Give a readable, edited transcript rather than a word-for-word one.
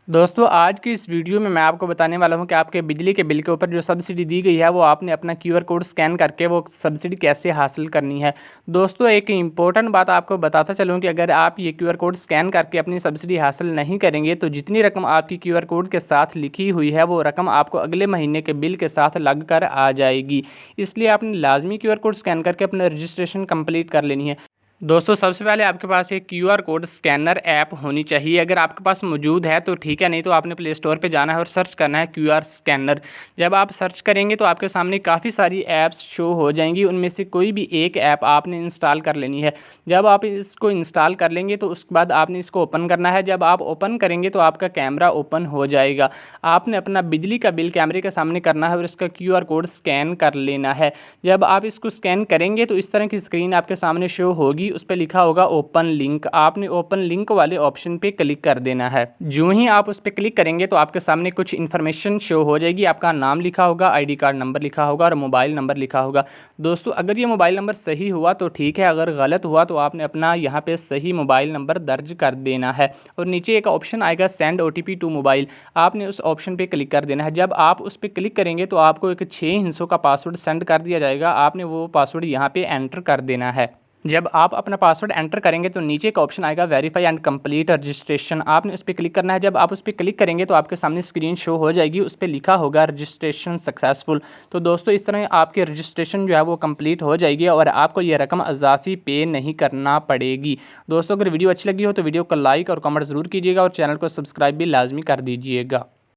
दोस्तों आज की इस वीडियो में मैं आपको बताने वाला हूं कि आपके बिजली के बिल के ऊपर जो सब्सिडी दी गई है वो आपने अपना क्यूआर कोड स्कैन करके वो सब्सिडी कैसे हासिल करनी है। दोस्तों एक इम्पोर्टेंट बात आपको बताता चलूं कि अगर आप ये क्यूआर कोड स्कैन करके अपनी सब्सिडी हासिल नहीं करेंगे तो जितनी रकम आपकी क्यूआर कोड के साथ लिखी हुई है वो रकम आपको अगले महीने के बिल के साथ लग कर आ जाएगी। इसलिए आपने लाजमी क्यूआर कोड स्कैन करके अपना रजिस्ट्रेशन कंप्लीट कर लेनी है। दोस्तों सबसे पहले आपके पास एक क्यूआर कोड स्कैनर ऐप होनी चाहिए। अगर आपके पास मौजूद है तो ठीक है, नहीं तो आपने प्ले स्टोर पे जाना है और सर्च करना है क्यूआर स्कैनर। जब आप सर्च करेंगे तो आपके सामने काफ़ी सारी ऐप्स शो हो जाएंगी, उनमें से कोई भी एक ऐप आपने इंस्टॉल कर लेनी है। जब आप इसको इंस्टॉल कर लेंगे तो उसके बाद आपने इसको ओपन करना है। जब आप ओपन करेंगे तो आपका कैमरा ओपन हो जाएगा। आपने अपना बिजली का बिल कैमरे के सामने करना है और इसका क्यूआर कोड स्कैन कर लेना है। जब आप इसको स्कैन करेंगे तो इस तरह की स्क्रीन आपके सामने शो होगी, उस पर लिखा होगा ओपन लिंक। आपने ओपन लिंक वाले ऑप्शन पे क्लिक कर देना है। जो ही आप उस पर क्लिक करेंगे तो आपके सामने कुछ इन्फॉर्मेशन शो हो जाएगी। आपका नाम लिखा होगा, आईडी कार्ड नंबर लिखा होगा और मोबाइल नंबर लिखा होगा। दोस्तों अगर ये मोबाइल नंबर सही हुआ तो ठीक है, अगर गलत हुआ तो आपने अपना यहाँ पे सही मोबाइल नंबर दर्ज कर देना है और नीचे एक ऑप्शन आएगा सेंड ओटीपी टू मोबाइल। आपने उस ऑप्शन पे क्लिक कर देना है। जब आप उस पर क्लिक करेंगे तो आपको एक 6 हिस्सों का पासवर्ड सेंड कर दिया जाएगा। आपने वो पासवर्ड यहाँ पे एंटर कर देना है। जब आप अपना पासवर्ड एंटर करेंगे तो नीचे का ऑप्शन आएगा वेरीफाई एंड कंप्लीट रजिस्ट्रेशन। आपने उस पर क्लिक करना है। जब आप उस पर क्लिक करेंगे तो आपके सामने स्क्रीन शो हो जाएगी, उस पर लिखा होगा रजिस्ट्रेशन सक्सेसफुल। तो दोस्तों इस तरह आपकी रजिस्ट्रेशन जो है वो कंप्लीट हो जाएगी और आपको ये रकम अजाफी पे नहीं करना पड़ेगी। दोस्तों अगर वीडियो अच्छी लगी हो तो वीडियो को लाइक और कमेंट ज़रूर कीजिएगा और चैनल को सब्सक्राइब भी लाजमी कर दीजिएगा।